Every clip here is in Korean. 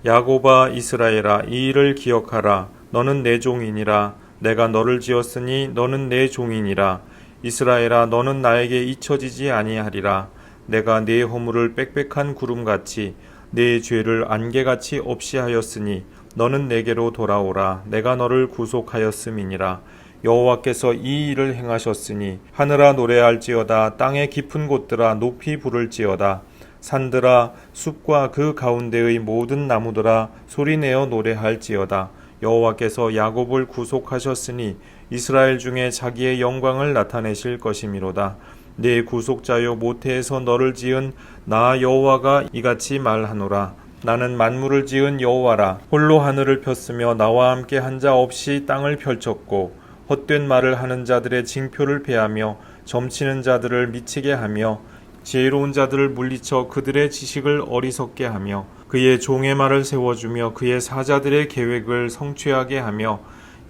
야곱아 이스라엘아 이 일을 기억하라. 너는 내 종이니라. 내가 너를 지었으니 너는 내 종이니라. 이스라엘아 너는 나에게 잊혀지지 아니하리라. 내가 네 허물을 빽빽한 구름같이 네 죄를 안개같이 없이 하였으니 너는 내게로 돌아오라. 내가 너를 구속하였음이니라. 여호와께서 이 일을 행하셨으니 하늘아 노래할지어다. 땅의 깊은 곳들아 높이 부를지어다. 산들아 숲과 그 가운데의 모든 나무들아 소리내어 노래할지어다. 여호와께서 야곱을 구속하셨으니 이스라엘 중에 자기의 영광을 나타내실 것이미로다. 내 구속자여 모태에서 너를 지은 나 여호와가 이같이 말하노라. 나는 만물을 지은 여호와라. 홀로 하늘을 폈으며 나와 함께 한 자 없이 땅을 펼쳤고 헛된 말을 하는 자들의 징표를 패하며 점치는 자들을 미치게 하며 지혜로운 자들을 물리쳐 그들의 지식을 어리석게 하며 그의 종의 말을 세워주며 그의 사자들의 계획을 성취하게 하며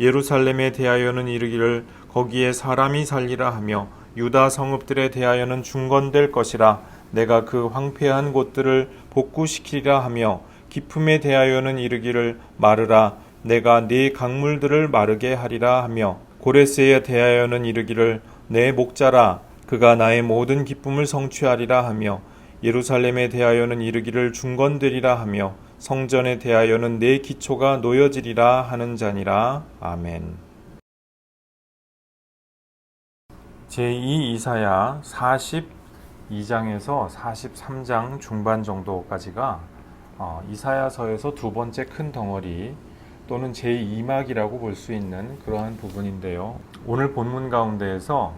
예루살렘에 대하여는 이르기를 거기에 사람이 살리라 하며 유다 성읍들에 대하여는 중건될 것이라. 내가 그 황폐한 곳들을 복구시키리라 하며 깊음에 대하여는 이르기를 마르라. 내가 네 강물들을 마르게 하리라 하며 고레스에 대하여는 이르기를 내 목자라. 그가 나의 모든 기쁨을 성취하리라 하며 예루살렘에 대하여는 이르기를 중건되리라 하며 성전에 대하여는 내 기초가 놓여지리라 하는 자니라. 아멘. 제2 이사야 42장에서 43장 중반 정도까지가 이사야서에서 두 번째 큰 덩어리 또는 제2막이라고 볼 수 있는 그러한 부분인데요. 오늘 본문 가운데에서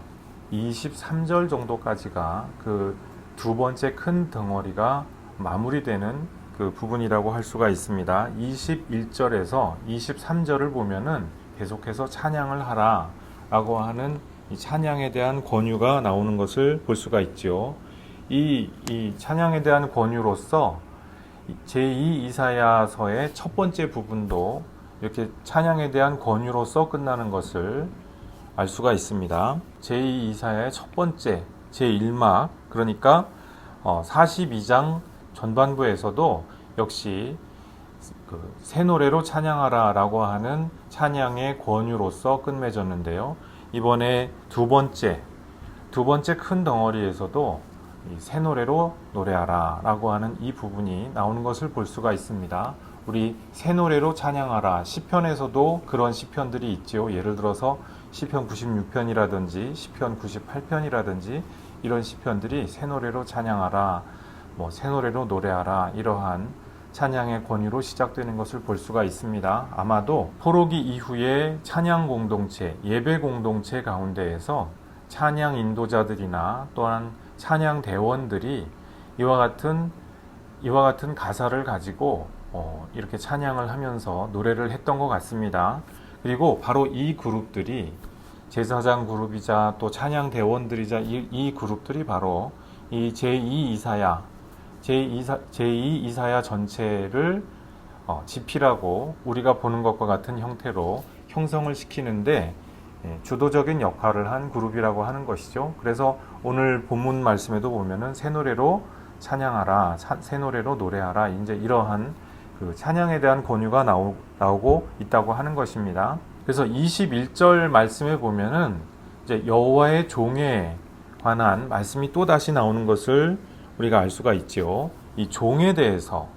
23절 정도까지가 그 두 번째 큰 덩어리가 마무리되는 그 부분이라고 할 수가 있습니다. 21절에서 23절을 보면은 계속해서 찬양을 하라 라고 하는 이 찬양에 대한 권유가 나오는 것을 볼 수가 있죠. 이 찬양에 대한 권유로서 제2 이사야서의 첫 번째 부분도 이렇게 찬양에 대한 권유로서 끝나는 것을 알 수가 있습니다. 제2 이사야의 첫 번째 제1막, 그러니까 42장 전반부에서도 역시 새 노래로 찬양하라 라고 하는 찬양의 권유로서 끝맺었는데요. 이번에 두 번째 큰 덩어리에서도 새 노래로 노래하라 라고 하는 이 부분이 나오는 것을 볼 수가 있습니다. 우리 새 노래로 찬양하라, 시편에서도 그런 시편들이 있죠. 예를 들어서 시편 96편이라든지 시편 98편이라든지 이런 시편들이 새 노래로 찬양하라, 새 노래로 노래하라, 이러한 찬양의 권유로 시작되는 것을 볼 수가 있습니다. 아마도 포로기 이후의 찬양 공동체, 예배 공동체 가운데에서 찬양 인도자들이나 또한 찬양 대원들이 이와 같은 가사를 가지고 이렇게 찬양을 하면서 노래를 했던 것 같습니다. 그리고 바로 이 그룹들이 제사장 그룹이자 또 찬양 대원들이자 이 그룹들이 바로 이 제2 이사야 전체를 지필하고 우리가 보는 것과 같은 형태로 형성을 시키는데 주도적인 역할을 한 그룹이라고 하는 것이죠. 그래서 오늘 본문 말씀에도 보면은 새 노래로 찬양하라, 새 노래로 노래하라, 이제 이러한 그 찬양에 대한 권유가 나오고 있다고 하는 것입니다. 그래서 21절 말씀에 보면은 이제 여호와의 종에 관한 말씀이 또 다시 나오는 것을 우리가 알 수가 있죠. 이 종에 대해서,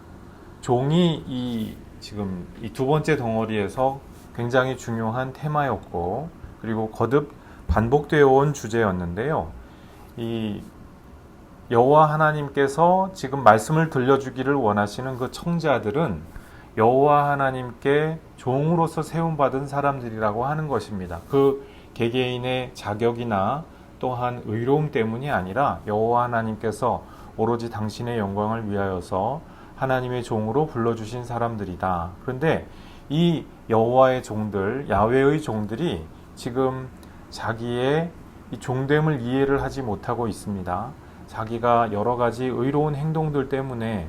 종이 지금 이 두 번째 덩어리에서 굉장히 중요한 테마였고, 그리고 거듭 반복되어 온 주제였는데요. 이 여호와 하나님께서 지금 말씀을 들려주기를 원하시는 그 청자들은 여호와 하나님께 종으로서 세움받은 사람들이라고 하는 것입니다. 그 개개인의 자격이나 또한 의로움 때문이 아니라 여호와 하나님께서 오로지 당신의 영광을 위하여서 하나님의 종으로 불러주신 사람들이다. 그런데 이 여호와의 종들, 야훼의 종들이 지금 자기의 이 종됨을 이해를 하지 못하고 있습니다. 자기가 여러 가지 의로운 행동들 때문에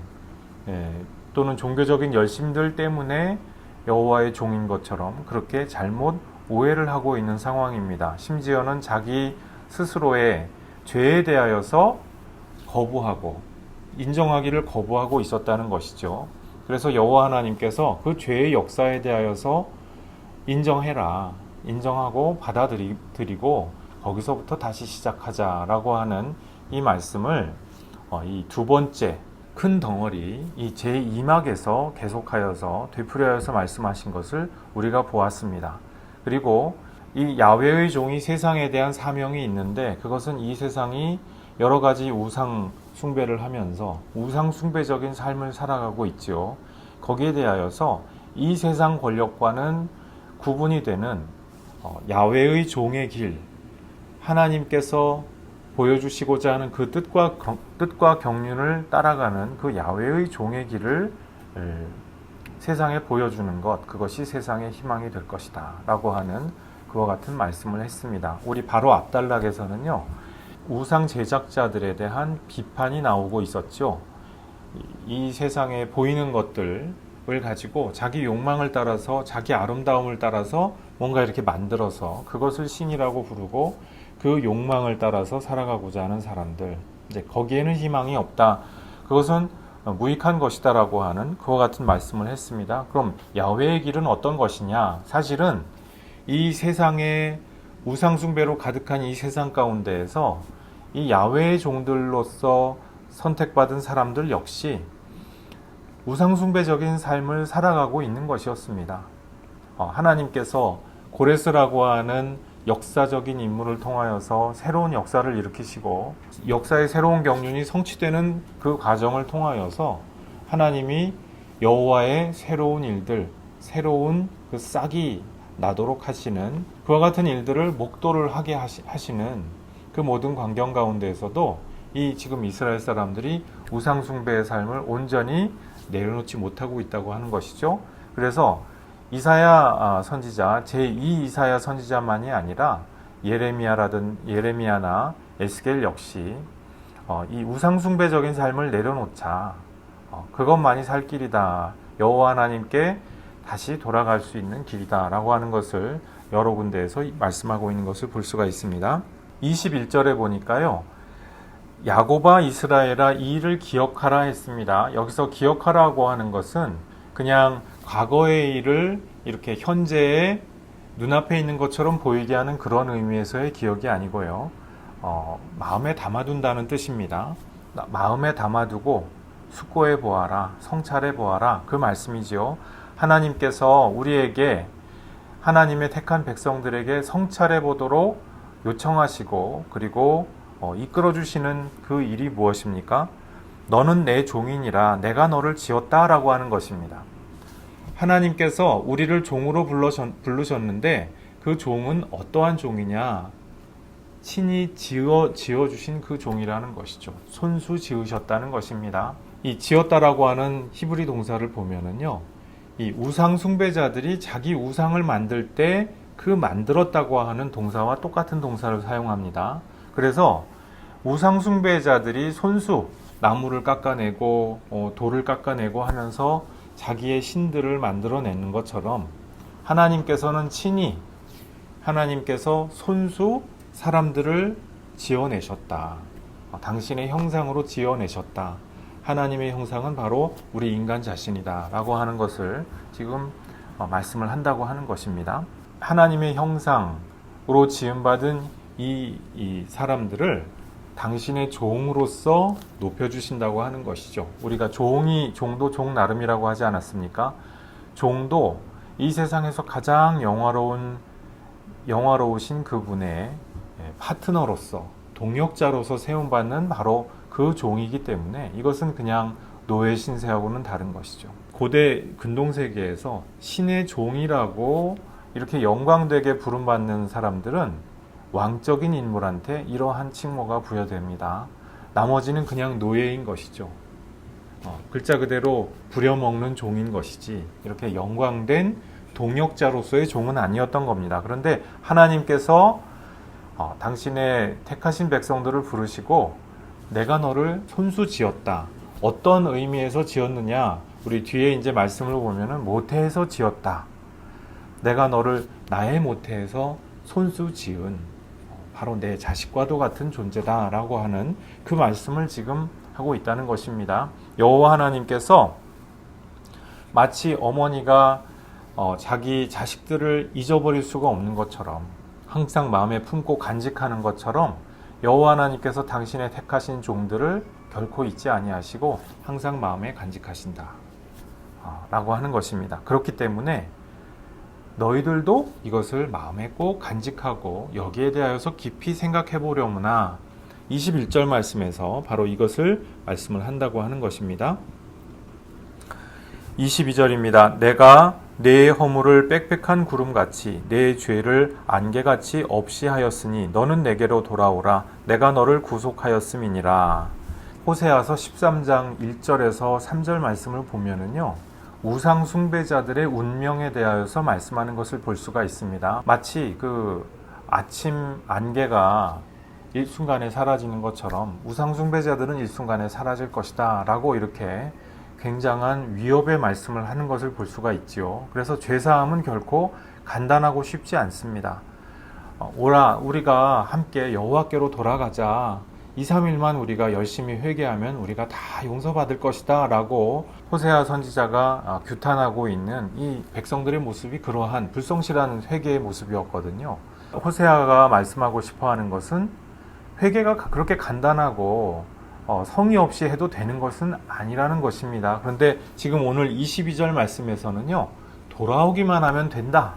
또는 종교적인 열심들 때문에 여호와의 종인 것처럼 그렇게 잘못 오해를 하고 있는 상황입니다. 심지어는 자기 스스로의 죄에 대하여서 인정하기를 거부하고 있었다는 것이죠. 그래서 여호와 하나님께서 그 죄의 역사에 대하여서 인정해라. 인정하고 받아들이고 거기서부터 다시 시작하자라고 하는 이 말씀을 이 두 번째 큰 덩어리 이 제2막에서 계속하여서 되풀이하여서 말씀하신 것을 우리가 보았습니다. 그리고 이 야훼의 종이 세상에 대한 사명이 있는데 그것은 이 세상이 여러 가지 우상 숭배를 하면서 우상 숭배적인 삶을 살아가고 있지요. 거기에 대하여서 이 세상 권력과는 구분이 되는 야훼의 종의 길, 하나님께서 보여주시고자 하는 그 뜻과 경륜을 따라가는 그 야훼의 종의 길을 세상에 보여주는 것, 그것이 세상의 희망이 될 것이다 라고 하는 그와 같은 말씀을 했습니다. 우리 바로 앞단락에서는요, 우상 제작자들에 대한 비판이 나오고 있었죠. 이 세상에 보이는 것들을 가지고 자기 욕망을 따라서 자기 아름다움을 따라서 뭔가 이렇게 만들어서 그것을 신이라고 부르고 그 욕망을 따라서 살아가고자 하는 사람들, 이제 거기에는 희망이 없다. 그것은 무익한 것이다라고 하는 그와 같은 말씀을 했습니다. 그럼 야훼의 길은 어떤 것이냐? 사실은 이 세상에 우상 숭배로 가득한 이 세상 가운데에서 이 야훼의 종들로서 선택받은 사람들 역시 우상 숭배적인 삶을 살아가고 있는 것이었습니다. 하나님께서 고레스라고 하는 역사적인 인물을 통하여서 새로운 역사를 일으키시고 역사의 새로운 경륜이 성취되는 그 과정을 통하여서 하나님이 여호와의 새로운 일들, 새로운 그 싹이 나도록 하시는 그와 같은 일들을 목도를 하게 하시는 그 모든 광경 가운데에서도 이 지금 이스라엘 사람들이 우상 숭배의 삶을 온전히 내려놓지 못하고 있다고 하는 것이죠. 그래서 이사야 선지자, 제2 이사야 선지자만이 아니라 예레미야나 에스겔 역시 이 우상숭배적인 삶을 내려놓자. 그것만이 살 길이다. 여호와 하나님께 다시 돌아갈 수 있는 길이다 라고 하는 것을 여러 군데에서 말씀하고 있는 것을 볼 수가 있습니다. 21절에 보니까요, 야곱아 이스라엘아 이 일을 기억하라 했습니다. 여기서 기억하라고 하는 것은 그냥 과거의 일을 이렇게 현재의 눈앞에 있는 것처럼 보이게 하는 그런 의미에서의 기억이 아니고요. 마음에 담아둔다는 뜻입니다. 마음에 담아두고 숙고해 보아라, 성찰해 보아라, 그 말씀이지요. 하나님께서 우리에게, 하나님의 택한 백성들에게 성찰해 보도록 요청하시고 그리고 이끌어 주시는 그 일이 무엇입니까? 너는 내 종이니라 내가 너를 지었다라고 하는 것입니다. 하나님께서 우리를 종으로 부르셨는데 그 종은 어떠한 종이냐? 친히 지어주신 그 종이라는 것이죠. 손수 지으셨다는 것입니다. 이 지었다라고 하는 히브리 동사를 보면은요, 이 우상 숭배자들이 자기 우상을 만들 때 그 만들었다고 하는 동사와 똑같은 동사를 사용합니다. 그래서 우상 숭배자들이 손수, 나무를 깎아내고 돌을 깎아내고 하면서 자기의 신들을 만들어내는 것처럼 하나님께서는 친히 하나님께서 손수 사람들을 지어내셨다. 당신의 형상으로 지어내셨다. 하나님의 형상은 바로 우리 인간 자신이다 라고 하는 것을 지금 말씀을 한다고 하는 것입니다. 하나님의 형상으로 지음받은 이 사람들을 당신의 종으로서 높여주신다고 하는 것이죠. 우리가 종도 종 나름이라고 하지 않았습니까? 종도 이 세상에서 가장 영화로우신 그분의 파트너로서, 동역자로서 세움받는 바로 그 종이기 때문에 이것은 그냥 노예 신세하고는 다른 것이죠. 고대 근동세계에서 신의 종이라고 이렇게 영광되게 부름받는 사람들은 왕적인 인물한테 이러한 칭호가 부여됩니다. 나머지는 그냥 노예인 것이죠. 글자 그대로 부려먹는 종인 것이지 이렇게 영광된 동역자로서의 종은 아니었던 겁니다. 그런데 하나님께서 당신의 택하신 백성들을 부르시고 내가 너를 손수 지었다. 어떤 의미에서 지었느냐? 우리 뒤에 이제 말씀을 보면은 모태에서 지었다. 내가 너를 나의 모태에서 손수 지은 바로 내 자식과도 같은 존재다라고 하는 그 말씀을 지금 하고 있다는 것입니다. 여호와 하나님께서 마치 어머니가 자기 자식들을 잊어버릴 수가 없는 것처럼 항상 마음에 품고 간직하는 것처럼 여호와 하나님께서 당신의 택하신 종들을 결코 잊지 아니하시고 항상 마음에 간직하신다 라고 하는 것입니다. 그렇기 때문에 너희들도 이것을 마음에 꼭 간직하고 여기에 대하여서 깊이 생각해 보려무나 21절 말씀에서 바로 이것을 말씀을 한다고 하는 것입니다. 22절입니다. 내가 내 허물을 빽빽한 구름같이 내 죄를 안개같이 없이 하였으니 너는 내게로 돌아오라. 내가 너를 구속하였음이니라. 호세아서 13장 1절에서 3절 말씀을 보면은요, 우상 숭배자들의 운명에 대하여서 말씀하는 것을 볼 수가 있습니다. 마치 그 아침 안개가 일순간에 사라지는 것처럼 우상 숭배자들은 일순간에 사라질 것이다 라고 이렇게 굉장한 위협의 말씀을 하는 것을 볼 수가 있지요. 그래서 죄사함은 결코 간단하고 쉽지 않습니다. 오라 우리가 함께 여호와께로 돌아가자. 2, 3일만 우리가 열심히 회개하면 우리가 다 용서받을 것이다 라고 호세아 선지자가 규탄하고 있는 이 백성들의 모습이 그러한 불성실한 회개의 모습이었거든요. 호세아가 말씀하고 싶어하는 것은 회개가 그렇게 간단하고 성의 없이 해도 되는 것은 아니라는 것입니다. 그런데 지금 오늘 22절 말씀에서는요, 돌아오기만 하면 된다.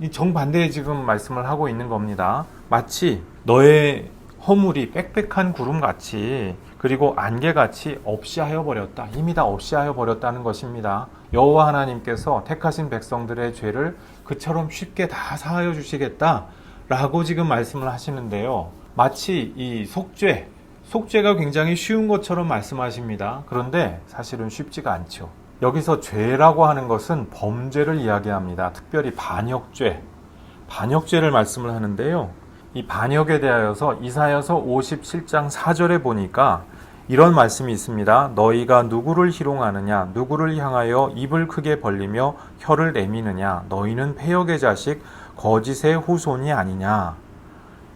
이 정반대의 지금 말씀을 하고 있는 겁니다. 마치 너의 허물이 빽빽한 구름같이 그리고 안개같이 없이 하여버렸다. 이미 다 없이 하여버렸다는 것입니다. 여호와 하나님께서 택하신 백성들의 죄를 그처럼 쉽게 다 사하여 주시겠다 라고 지금 말씀을 하시는데요. 마치 이 속죄가 굉장히 쉬운 것처럼 말씀하십니다. 그런데 사실은 쉽지가 않죠. 여기서 죄라고 하는 것은 범죄를 이야기합니다. 특별히 반역죄를 말씀을 하는데요. 이 반역에 대하여서 이사야서 57장 4절에 보니까 이런 말씀이 있습니다. 너희가 누구를 희롱하느냐, 누구를 향하여 입을 크게 벌리며 혀를 내미느냐, 너희는 패역의 자식, 거짓의 후손이 아니냐.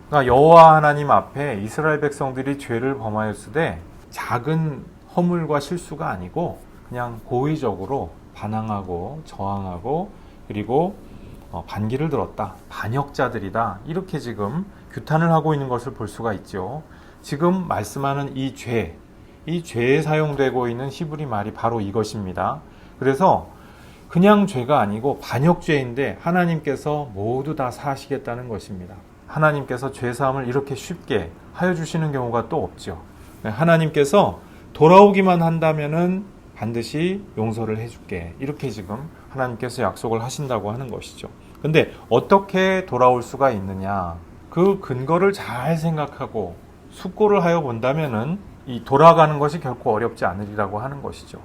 그러니까 여호와 하나님 앞에 이스라엘 백성들이 죄를 범하였으되 작은 허물과 실수가 아니고 그냥 고의적으로 반항하고 저항하고 그리고 반기를 들었다. 반역자들이다. 이렇게 지금 규탄을 하고 있는 것을 볼 수가 있죠. 지금 말씀하는 이 죄에 사용되고 있는 히브리 말이 바로 이것입니다. 그래서 그냥 죄가 아니고 반역죄인데 하나님께서 모두 다 사하시겠다는 것입니다. 하나님께서 죄사함을 이렇게 쉽게 하여 주시는 경우가 또 없죠. 하나님께서 돌아오기만 한다면은 반드시 용서를 해줄게. 이렇게 지금 하나님께서 약속을 하신다고 하는 것이죠. 근데 어떻게 돌아올 수가 있느냐? 그 근거를 잘 생각하고 숙고를 하여 본다면은 이 돌아가는 것이 결코 어렵지 않으리라고 하는 것이죠.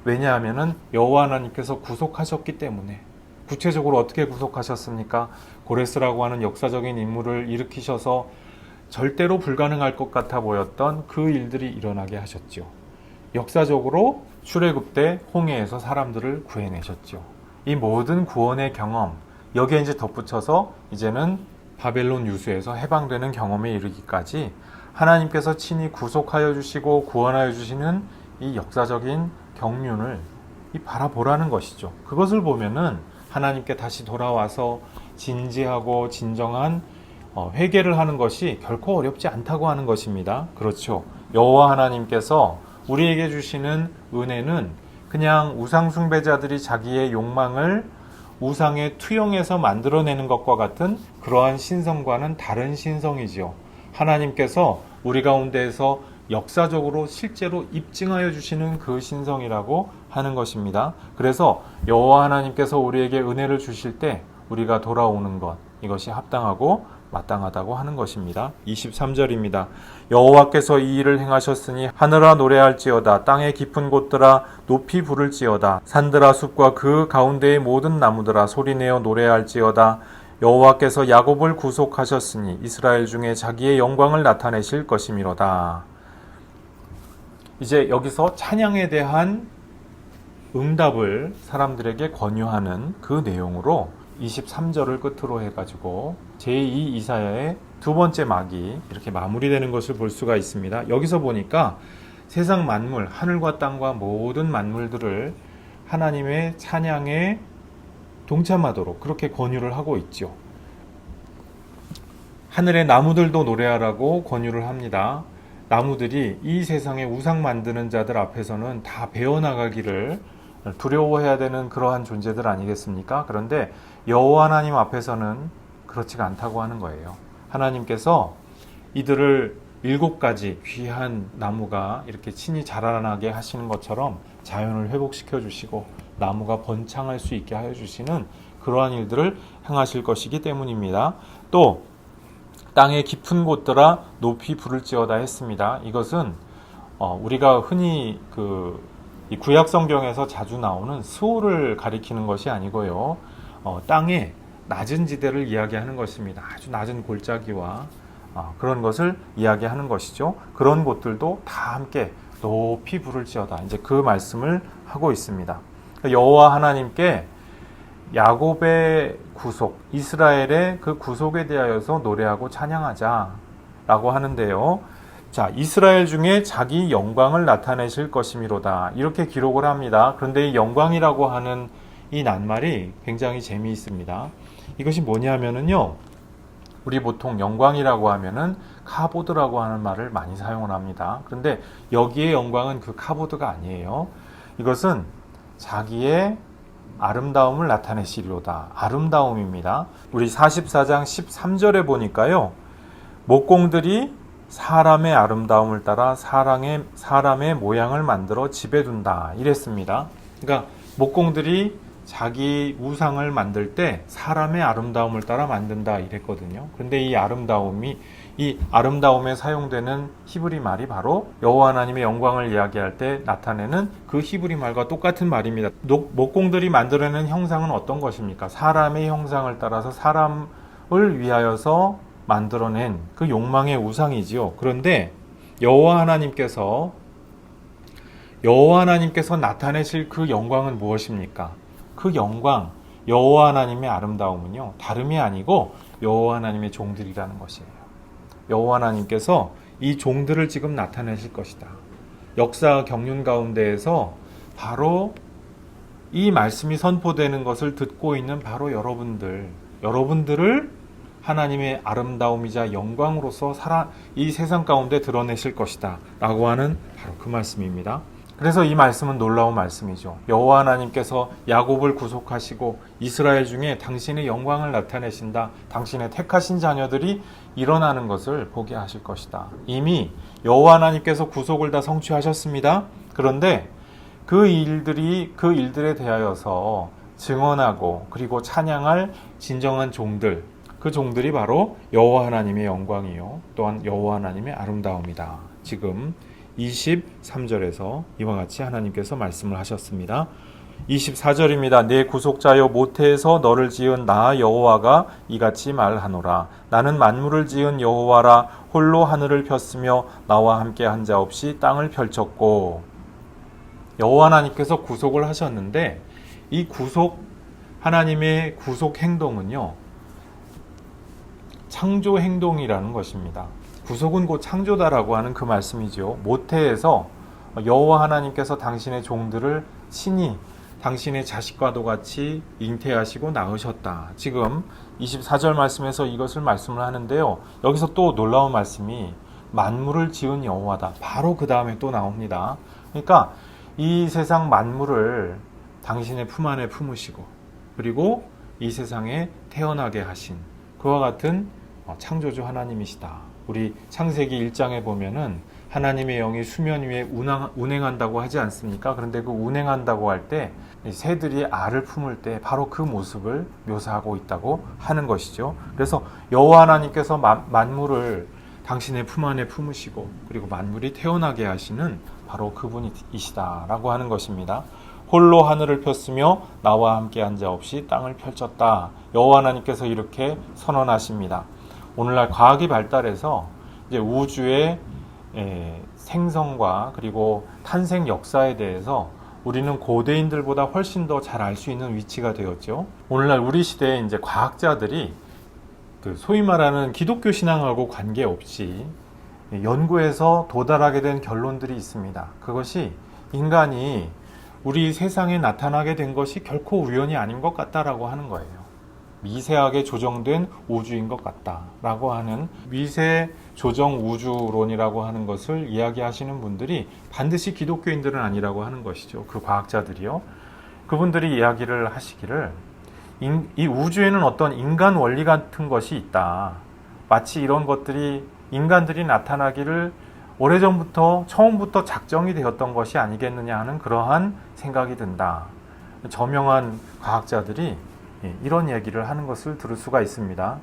왜냐하면은 여호와 하나님께서 구속하셨기 때문에. 구체적으로 어떻게 구속하셨습니까? 고레스라고 하는 역사적인 인물을 일으키셔서 절대로 불가능할 것 같아 보였던 그 일들이 일어나게 하셨죠. 역사적으로 출애굽 때 홍해에서 사람들을 구해내셨죠. 이 모든 구원의 경험, 여기에 이제 덧붙여서 이제는 바벨론 유수에서 해방되는 경험에 이르기까지 하나님께서 친히 구속하여 주시고 구원하여 주시는 이 역사적인 경륜을 바라보라는 것이죠. 그것을 보면은 하나님께 다시 돌아와서 진지하고 진정한 회개를 하는 것이 결코 어렵지 않다고 하는 것입니다. 그렇죠. 여호와 하나님께서 우리에게 주시는 은혜는 그냥 우상 숭배자들이 자기의 욕망을 우상에 투영해서 만들어내는 것과 같은 그러한 신성과는 다른 신성이지요. 하나님께서 우리 가운데에서 역사적으로 실제로 입증하여 주시는 그 신성이라고 하는 것입니다. 그래서 여호와 하나님께서 우리에게 은혜를 주실 때 우리가 돌아오는 것, 이것이 합당하고 마땅하다고 하는 것입니다. 23절입니다. 여호와께서 이 일을 행하셨으니 하늘아 노래할지어다, 땅의 깊은 곳들아 높이 부를지어다, 산들아 숲과 그 가운데의 모든 나무들아 소리내어 노래할지어다. 여호와께서 야곱을 구속하셨으니 이스라엘 중에 자기의 영광을 나타내실 것이미로다. 이제 여기서 찬양에 대한 응답을 사람들에게 권유하는 그 내용으로 23절을 끝으로 해가지고 제2 이사야의 두 번째 막이 이렇게 마무리되는 것을 볼 수가 있습니다. 여기서 보니까 세상 만물, 하늘과 땅과 모든 만물들을 하나님의 찬양에 동참하도록 그렇게 권유를 하고 있죠. 하늘의 나무들도 노래하라고 권유를 합니다. 나무들이 이 세상에 우상 만드는 자들 앞에서는 다 베어나가기를 두려워해야 되는 그러한 존재들 아니겠습니까? 그런데 여호와 하나님 앞에서는 그렇지가 않다고 하는 거예요. 하나님께서 이들을 7가지 귀한 나무가 이렇게 친히 자라나게 하시는 것처럼 자연을 회복시켜 주시고 나무가 번창할 수 있게 하여 주시는 그러한 일들을 행하실 것이기 때문입니다. 또 땅의 깊은 곳들아 높이 부를지어다 했습니다. 이것은 우리가 흔히 이 구약 성경에서 자주 나오는 수호를 가리키는 것이 아니고요. 땅의 낮은 지대를 이야기하는 것입니다. 아주 낮은 골짜기와 그런 것을 이야기하는 것이죠. 그런 곳들도 다 함께 높이 부를지어다. 이제 그 말씀을 하고 있습니다. 여호와 하나님께 야곱의 구속, 이스라엘의 그 구속에 대하여서 노래하고 찬양하자라고 하는데요. 자, 이스라엘 중에 자기 영광을 나타내실 것이미로다. 이렇게 기록을 합니다. 그런데 이 영광이라고 하는 이 낱말이 굉장히 재미있습니다. 이것이 뭐냐면은요. 우리 보통 영광이라고 하면은 카보드라고 하는 말을 많이 사용을 합니다. 그런데 여기에 영광은 그 카보드가 아니에요. 이것은 자기의 아름다움을 나타내시리로다. 아름다움입니다. 우리 44장 13절에 보니까요. 목공들이 사람의 아름다움을 따라 사람의 모양을 만들어 집에 둔다. 이랬습니다. 그러니까 목공들이 자기 우상을 만들 때 사람의 아름다움을 따라 만든다 이랬거든요. 그런데 이 아름다움에 사용되는 히브리 말이 바로 여호와 하나님의 영광을 이야기할 때 나타내는 그 히브리 말과 똑같은 말입니다. 목공들이 만들어내는 형상은 어떤 것입니까? 사람의 형상을 따라서 사람을 위하여서 만들어낸 그 욕망의 우상이지요. 그런데 여호와 하나님께서 나타내실 그 영광은 무엇입니까? 그 영광, 여호와 하나님의 아름다움은요, 다름이 아니고 여호와 하나님의 종들이라는 것이에요. 여호와 하나님께서 이 종들을 지금 나타내실 것이다. 역사 경륜 가운데에서 바로 이 말씀이 선포되는 것을 듣고 있는 바로 여러분들을 하나님의 아름다움이자 영광으로서 이 세상 가운데 드러내실 것이다 라고 하는 바로 그 말씀입니다. 그래서 이 말씀은 놀라운 말씀이죠. 여호와 하나님께서 야곱을 구속하시고 이스라엘 중에 당신의 영광을 나타내신다. 당신의 택하신 자녀들이 일어나는 것을 보게 하실 것이다. 이미 여호와 하나님께서 구속을 다 성취하셨습니다. 그런데 그 일들에 대하여서 증언하고 그리고 찬양할 진정한 종들, 그 종들이 바로 여호와 하나님의 영광이요, 또한 여호와 하나님의 아름다움이다. 지금 23절에서 이와 같이 하나님께서 말씀을 하셨습니다. 24절입니다. 내 구속자여 모태에서 너를 지은 나 여호와가 이같이 말하노라. 나는 만물을 지은 여호와라. 홀로 하늘을 폈으며 나와 함께 한 자 없이 땅을 펼쳤고. 여호와 하나님께서 구속을 하셨는데 이 하나님의 구속 행동은요, 창조 행동이라는 것입니다. 구속은 곧 창조다라고 하는 그 말씀이죠. 모태에서 여호와 하나님께서 당신의 종들을 친히 당신의 자식과도 같이 잉태하시고 낳으셨다. 지금 24절 말씀에서 이것을 말씀을 하는데요. 여기서 또 놀라운 말씀이 만물을 지은 여호와다. 바로 그 다음에 또 나옵니다. 그러니까 이 세상 만물을 당신의 품 안에 품으시고 그리고 이 세상에 태어나게 하신 그와 같은 창조주 하나님이시다. 우리 창세기 1장에 보면은 하나님의 영이 수면 위에 운행한다고 하지 않습니까? 그런데 그 운행한다고 할 때 새들이 알을 품을 때 바로 그 모습을 묘사하고 있다고 하는 것이죠. 그래서 여호와 하나님께서 만물을 당신의 품 안에 품으시고 그리고 만물이 태어나게 하시는 바로 그분이시다라고 하는 것입니다. 홀로 하늘을 폈으며 나와 함께 한 자 없이 땅을 펼쳤다. 여호와 하나님께서 이렇게 선언하십니다. 오늘날 과학이 발달해서 이제 우주의 생성과 그리고 탄생 역사에 대해서 우리는 고대인들보다 훨씬 더 잘 알 수 있는 위치가 되었죠. 오늘날 우리 시대에 이제 과학자들이 소위 말하는 기독교 신앙하고 관계없이 연구해서 도달하게 된 결론들이 있습니다. 그것이 인간이 우리 세상에 나타나게 된 것이 결코 우연이 아닌 것 같다라고 하는 거예요. 미세하게 조정된 우주인 것 같다라고 하는 미세 조정 우주론이라고 하는 것을 이야기하시는 분들이 반드시 기독교인들은 아니라고 하는 것이죠. 그 과학자들이요. 그분들이 이야기를 하시기를 이 우주에는 어떤 인간 원리 같은 것이 있다. 마치 이런 것들이 인간들이 나타나기를 오래전부터 처음부터 작정이 되었던 것이 아니겠느냐 하는 그러한 생각이 든다. 저명한 과학자들이 이런 얘기를 하는 것을 들을 수가 있습니다.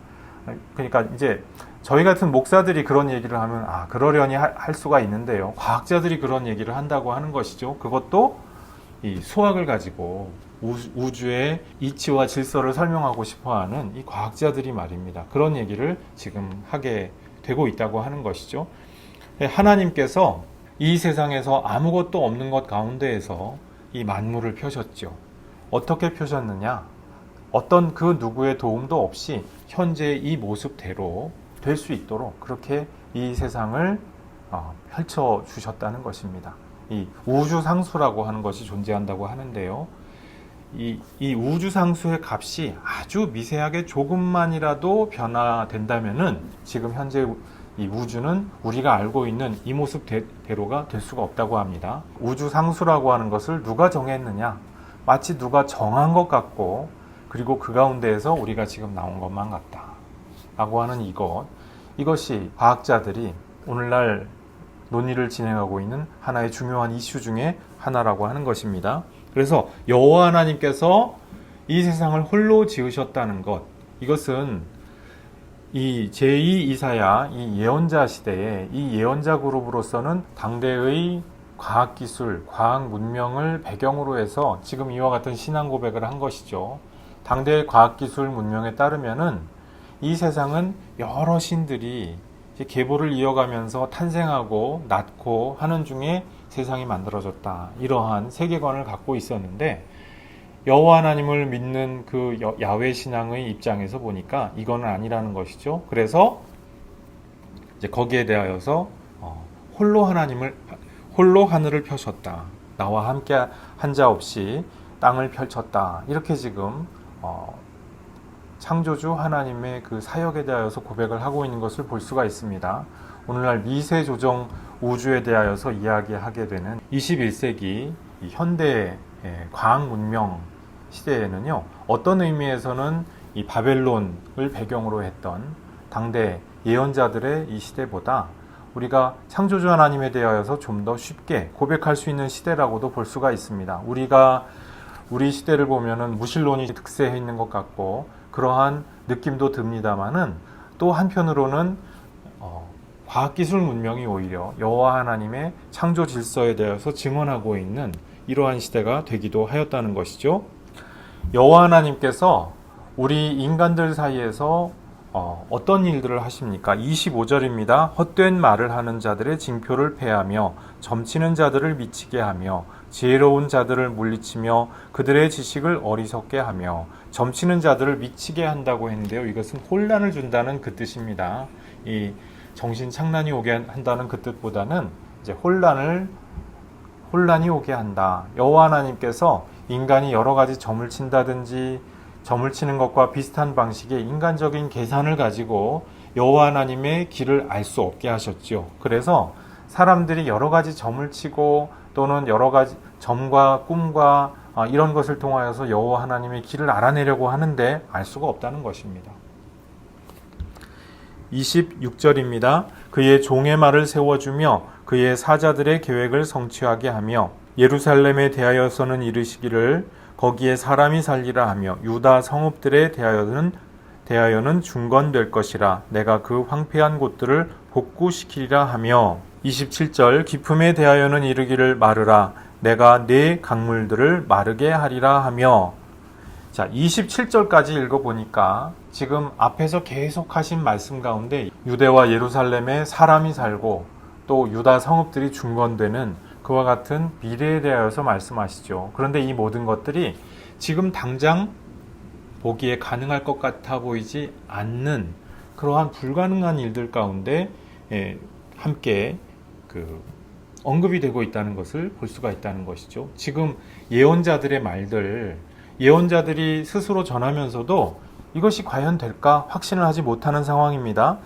그러니까 이제 저희 같은 목사들이 그런 얘기를 하면 그러려니 할 수가 있는데요. 과학자들이 그런 얘기를 한다고 하는 것이죠. 그것도 이 수학을 가지고 우주의 이치와 질서를 설명하고 싶어하는 이 과학자들이 말입니다. 그런 얘기를 지금 하게 되고 있다고 하는 것이죠. 하나님께서 이 세상에서 아무것도 없는 것 가운데에서 이 만물을 펴셨죠. 어떻게 펴셨느냐? 어떤 그 누구의 도움도 없이 현재 이 모습대로 될 수 있도록 그렇게 이 세상을 펼쳐 주셨다는 것입니다. 이 우주상수라고 하는 것이 존재한다고 하는데요. 이 우주상수의 값이 아주 미세하게 조금만이라도 변화된다면은 지금 현재 이 우주는 우리가 알고 있는 이 모습대로가 될 수가 없다고 합니다. 우주상수라고 하는 것을 누가 정했느냐? 마치 누가 정한 것 같고 그리고 그 가운데에서 우리가 지금 나온 것만 같다 라고 하는 이것이 과학자들이 오늘날 논의를 진행하고 있는 하나의 중요한 이슈 중에 하나라고 하는 것입니다. 그래서 여호와 하나님께서 이 세상을 홀로 지으셨다는 것, 이것은 이 제2 이사야 이 예언자 시대에 이 예언자 그룹으로서는 당대의 과학기술, 과학문명을 배경으로 해서 지금 이와 같은 신앙 고백을 한 것이죠. 당대의 과학기술 문명에 따르면은 이 세상은 여러 신들이 계보를 이어가면서 탄생하고 낳고 하는 중에 세상이 만들어졌다. 이러한 세계관을 갖고 있었는데 여호와 하나님을 믿는 그 야훼 신앙의 입장에서 보니까 이거는 아니라는 것이죠. 그래서 이제 거기에 대하여서 홀로 하늘을 펴셨다. 나와 함께 한 자 없이 땅을 펼쳤다. 이렇게 지금 창조주 하나님의 그 사역에 대하여서 고백을 하고 있는 것을 볼 수가 있습니다. 오늘날 미세 조정 우주에 대하여서 이야기하게 되는 21세기 현대 과학 문명 시대에는요, 어떤 의미에서는 이 바벨론을 배경으로 했던 당대 예언자들의 이 시대보다 우리가 창조주 하나님에 대하여서 좀 더 쉽게 고백할 수 있는 시대라고도 볼 수가 있습니다. 우리 시대를 보면은 무신론이 득세해 있는 것 같고 그러한 느낌도 듭니다만은 또 한편으로는 과학기술 문명이 오히려 여호와 하나님의 창조 질서에 대해서 증언하고 있는 이러한 시대가 되기도 하였다는 것이죠. 여호와 하나님께서 우리 인간들 사이에서 어떤 일들을 하십니까? 25절입니다. 헛된 말을 하는 자들의 징표를 패하며 점치는 자들을 미치게 하며 지혜로운 자들을 물리치며 그들의 지식을 어리석게 하며 점치는 자들을 미치게 한다고 했는데요. 이것은 혼란을 준다는 그 뜻입니다. 이 정신 착란이 오게 한다는 그 뜻보다는 이제 혼란이 오게 한다. 여호와 하나님께서 인간이 여러 가지 점을 친다든지 점을 치는 것과 비슷한 방식의 인간적인 계산을 가지고 여호와 하나님의 길을 알 수 없게 하셨죠. 그래서 사람들이 여러 가지 점을 치고 또는 여러 가지 점과 꿈과 이런 것을 통하여서 여호와 하나님의 길을 알아내려고 하는데 알 수가 없다는 것입니다. 26절입니다. 그의 종의 말을 세워주며 그의 사자들의 계획을 성취하게 하며 예루살렘에 대하여서는 이르시기를 거기에 사람이 살리라 하며 유다 성읍들에 대하여는 중건될 것이라 내가 그 황폐한 곳들을 복구시키리라 하며 27절 기품에 대하여는 이르기를 마르라 내가 네 강물들을 마르게 하리라 하며 자 27절까지 읽어보니까 지금 앞에서 계속 하신 말씀 가운데 유대와 예루살렘에 사람이 살고 또 유다 성읍들이 중건되는 그와 같은 미래에 대하여서 말씀하시죠. 그런데 이 모든 것들이 지금 당장 보기에 가능할 것 같아 보이지 않는 그러한 불가능한 일들 가운데 함께 언급이 되고 있다는 것을 볼 수가 있다는 것이죠. 지금 예언자들의 말들, 예언자들이 스스로 전하면서도 이것이 과연 될까 확신을 하지 못하는 상황입니다.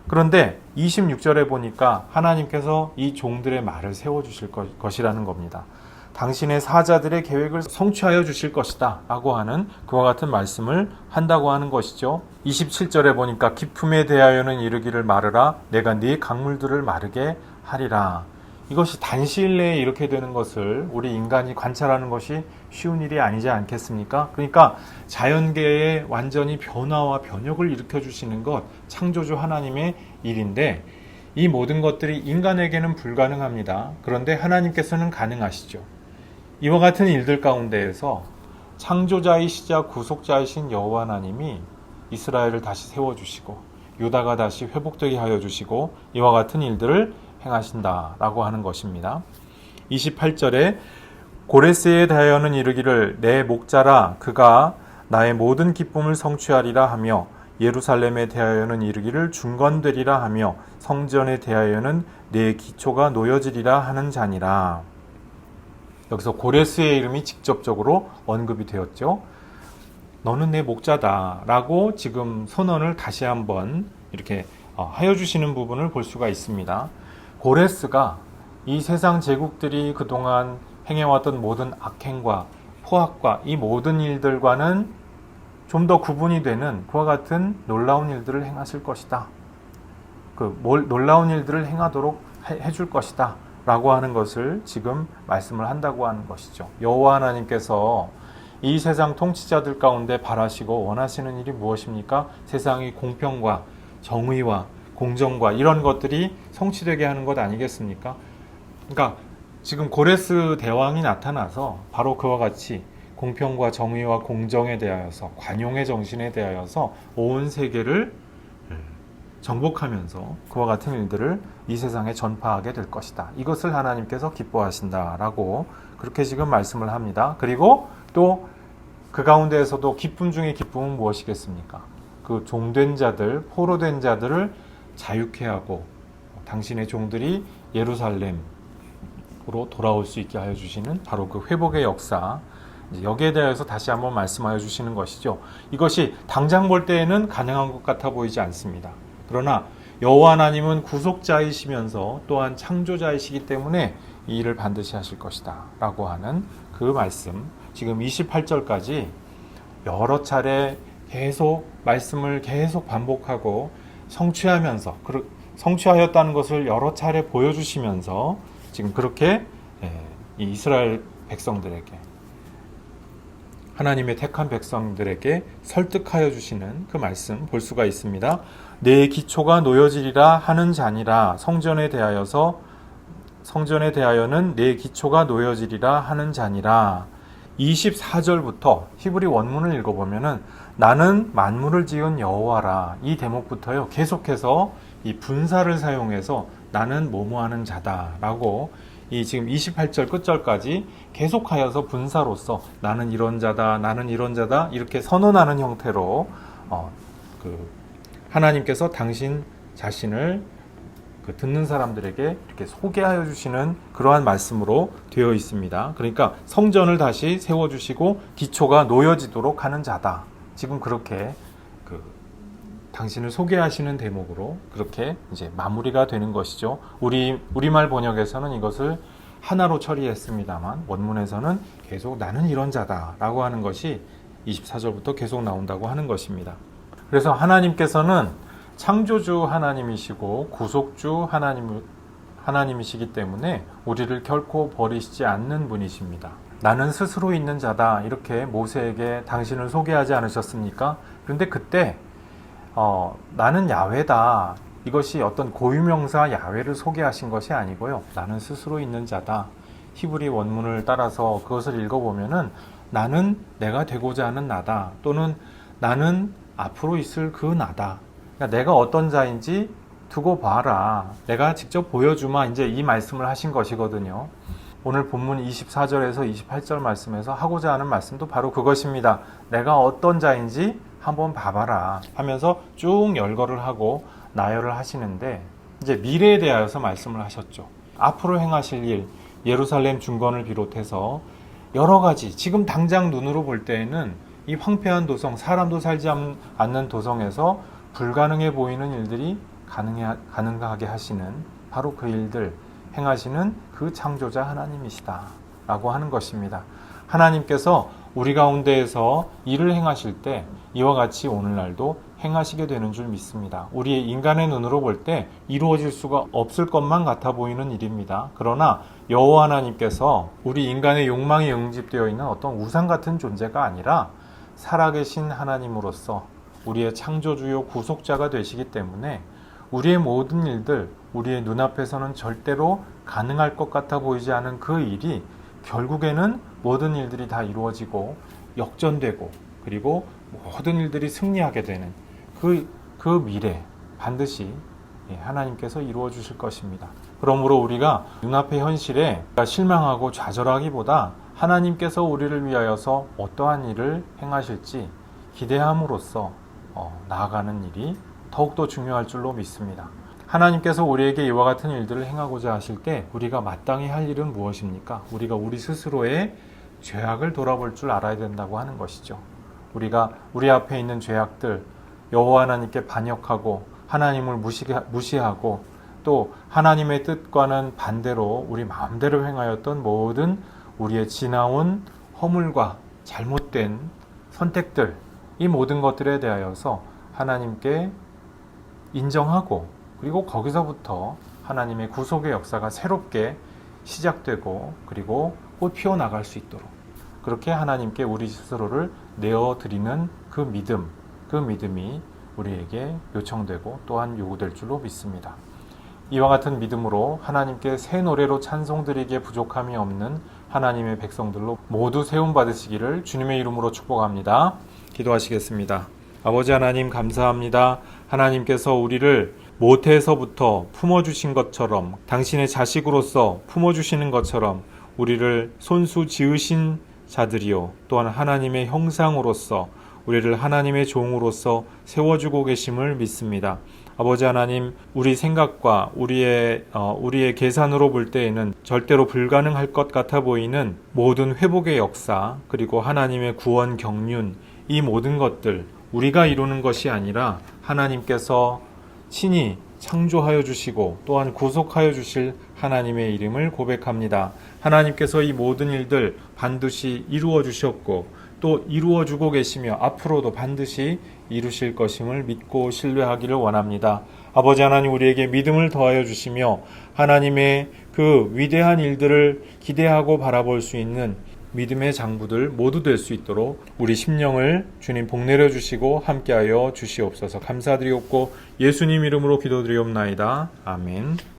그런데 26절에 보니까 하나님께서 이 종들의 말을 세워주실 것이라는 겁니다. 당신의 사자들의 계획을 성취하여 주실 것이다 라고 하는 그와 같은 말씀을 한다고 하는 것이죠. 27절에 보니까 기품에 대하여는 이르기를 마르라 내가 네 강물들을 마르게 하리라. 이것이 단시일 내에 이렇게 되는 것을 우리 인간이 관찰하는 것이 쉬운 일이 아니지 않겠습니까? 그러니까 자연계에 완전히 변화와 변혁을 일으켜 주시는 것 창조주 하나님의 일인데 이 모든 것들이 인간에게는 불가능합니다. 그런데 하나님께서는 가능하시죠. 이와 같은 일들 가운데에서 창조자이시자 구속자이신 여호와 하나님이 이스라엘을 다시 세워주시고 유다가 다시 회복되게 하여 주시고 이와 같은 일들을 행하신다라고 하는 것입니다. 28절에 고레스에 대하여는 이르기를 내 목자라 그가 나의 모든 기쁨을 성취하리라 하며 예루살렘에 대하여는 이르기를 중건되리라 하며 성전에 대하여는 내 기초가 놓여지리라 하는 자니라. 여기서 고레스의 이름이 직접적으로 언급이 되었죠. 너는 내 목자다 라고 지금 선언을 다시 한번 이렇게 하여 주시는 부분을 볼 수가 있습니다. 고레스가 이 세상 제국들이 그동안 행해왔던 모든 악행과 포악과 이 모든 일들과는 좀 더 구분이 되는 그와 같은 놀라운 일들을 행하실 것이다. 놀라운 일들을 행하도록 해줄 것이다 라고 하는 것을 지금 말씀을 한다고 하는 것이죠. 여호와 하나님께서 이 세상 통치자들 가운데 바라시고 원하시는 일이 무엇입니까? 세상의 공평과 정의와 공정과 이런 것들이 성취되게 하는 것 아니겠습니까? 그러니까 지금 고레스 대왕이 나타나서 바로 그와 같이 공평과 정의와 공정에 대하여서 관용의 정신에 대하여서 온 세계를 정복하면서 그와 같은 일들을 이 세상에 전파하게 될 것이다. 이것을 하나님께서 기뻐하신다라고 그렇게 지금 말씀을 합니다. 그리고 또 그 가운데에서도 기쁨 중에 기쁨은 무엇이겠습니까? 그 종된 자들, 포로된 자들을 자유케 하고 당신의 종들이 예루살렘으로 돌아올 수 있게 하여 주시는 바로 그 회복의 역사, 여기에 대해서 다시 한번 말씀하여 주시는 것이죠. 이것이 당장 볼 때에는 가능한 것 같아 보이지 않습니다. 그러나 여호와 하나님은 구속자이시면서 또한 창조자이시기 때문에 이 일을 반드시 하실 것이다 라고 하는 그 말씀, 지금 28절까지 여러 차례 계속 말씀을 계속 반복하고 성취하면서 성취하였다는 것을 여러 차례 보여주시면서 지금 그렇게 이 이스라엘 백성들에게 하나님의 택한 백성들에게 설득하여 주시는 그 말씀 볼 수가 있습니다. 내 기초가 놓여지리라 하는 자니라. 성전에 대하여는 내 기초가 놓여지리라 하는 자니라. 24절부터 히브리 원문을 읽어보면은 나는 만물을 지은 여호와라. 이 대목부터요 계속해서 이 분사를 사용해서 나는 뭐뭐하는 자다라고 이 지금 28절 끝절까지 계속하여서 분사로서 나는 이런 자다, 나는 이런 자다 이렇게 선언하는 형태로 하나님께서 당신 자신을 듣는 사람들에게 이렇게 소개하여 주시는 그러한 말씀으로 되어 있습니다. 그러니까 성전을 다시 세워주시고 기초가 놓여지도록 하는 자다. 지금 그렇게 당신을 소개하시는 대목으로 그렇게 이제 마무리가 되는 것이죠. 우리말 번역에서는 이것을 하나로 처리했습니다만 원문에서는 계속 나는 이런 자다라고 하는 것이 24절부터 계속 나온다고 하는 것입니다. 그래서 하나님께서는 창조주 하나님이시고 구속주 하나님이시기 때문에 우리를 결코 버리시지 않는 분이십니다. 나는 스스로 있는 자다 이렇게 모세에게 당신을 소개하지 않으셨습니까? 그런데 그때 나는 야훼다 이것이 어떤 고유명사 야훼를 소개하신 것이 아니고요. 나는 스스로 있는 자다. 히브리 원문을 따라서 그것을 읽어보면은 나는 내가 되고자 하는 나다. 또는 나는 앞으로 있을 그 나다. 그러니까 내가 어떤 자인지 두고 봐라. 내가 직접 보여주마. 이제 이 말씀을 하신 것이거든요. 오늘 본문 24절에서 28절 말씀에서 하고자 하는 말씀도 바로 그것입니다. 내가 어떤 자인지 한번 봐봐라 하면서 쭉 열거를 하고 나열을 하시는데 이제 미래에 대하여서 말씀을 하셨죠. 앞으로 행하실 일, 예루살렘 중건을 비롯해서 여러 가지 지금 당장 눈으로 볼 때에는 이 황폐한 도성, 사람도 살지 않는 도성에서 불가능해 보이는 일들이 가능하게 하시는 바로 그 일들 행하시는 그 창조자 하나님이시다 라고 하는 것입니다. 하나님께서 우리 가운데에서 일을 행하실 때 이와 같이 오늘날도 행하시게 되는 줄 믿습니다. 우리의 인간의 눈으로 볼 때 이루어질 수가 없을 것만 같아 보이는 일입니다. 그러나 여호와 하나님께서 우리 인간의 욕망이 응집되어 있는 어떤 우상 같은 존재가 아니라 살아계신 하나님으로서 우리의 창조주요 구속자가 되시기 때문에 우리의 모든 일들, 우리의 눈앞에서는 절대로 가능할 것 같아 보이지 않은 그 일이 결국에는 모든 일들이 다 이루어지고 역전되고 그리고 모든 일들이 승리하게 되는 그 미래 반드시 하나님께서 이루어 주실 것입니다. 그러므로 우리가 눈앞의 현실에 실망하고 좌절하기보다 하나님께서 우리를 위하여서 어떠한 일을 행하실지 기대함으로써 나아가는 일이 더욱더 중요할 줄로 믿습니다. 하나님께서 우리에게 이와 같은 일들을 행하고자 하실 때 우리가 마땅히 할 일은 무엇입니까? 우리가 우리 스스로의 죄악을 돌아볼 줄 알아야 된다고 하는 것이죠. 우리가 우리 앞에 있는 죄악들, 여호와 하나님께 반역하고 하나님을 무시하고 또 하나님의 뜻과는 반대로 우리 마음대로 행하였던 모든 우리의 지나온 허물과 잘못된 선택들, 이 모든 것들에 대하여서 하나님께 인정하고 그리고 거기서부터 하나님의 구속의 역사가 새롭게 시작되고 그리고 꽃 피어나갈 수 있도록 그렇게 하나님께 우리 스스로를 내어드리는 그 믿음이 우리에게 요청되고 또한 요구될 줄로 믿습니다. 이와 같은 믿음으로 하나님께 새 노래로 찬송드리기에 부족함이 없는 하나님의 백성들로 모두 세움받으시기를 주님의 이름으로 축복합니다. 기도하시겠습니다. 아버지 하나님 감사합니다. 하나님께서 우리를 모태에서부터 품어주신 것처럼 당신의 자식으로서 품어주시는 것처럼 우리를 손수 지으신 자들이요 또한 하나님의 형상으로서 우리를 하나님의 종으로서 세워주고 계심을 믿습니다. 아버지 하나님, 우리 생각과 우리의 계산으로 볼 때에는 절대로 불가능할 것 같아 보이는 모든 회복의 역사 그리고 하나님의 구원 경륜 이 모든 것들 우리가 이루는 것이 아니라 하나님께서 친히 창조하여 주시고 또한 구속하여 주실 하나님의 이름을 고백합니다. 하나님께서 이 모든 일들 반드시 이루어 주셨고 또 이루어 주고 계시며 앞으로도 반드시 이루실 것임을 믿고 신뢰하기를 원합니다. 아버지 하나님 우리에게 믿음을 더하여 주시며 하나님의 그 위대한 일들을 기대하고 바라볼 수 있는 믿음의 장부들 모두 될 수 있도록 우리 심령을 주님 복내려 주시고 함께하여 주시옵소서. 감사드리옵고 예수님 이름으로 기도드리옵나이다. 아멘.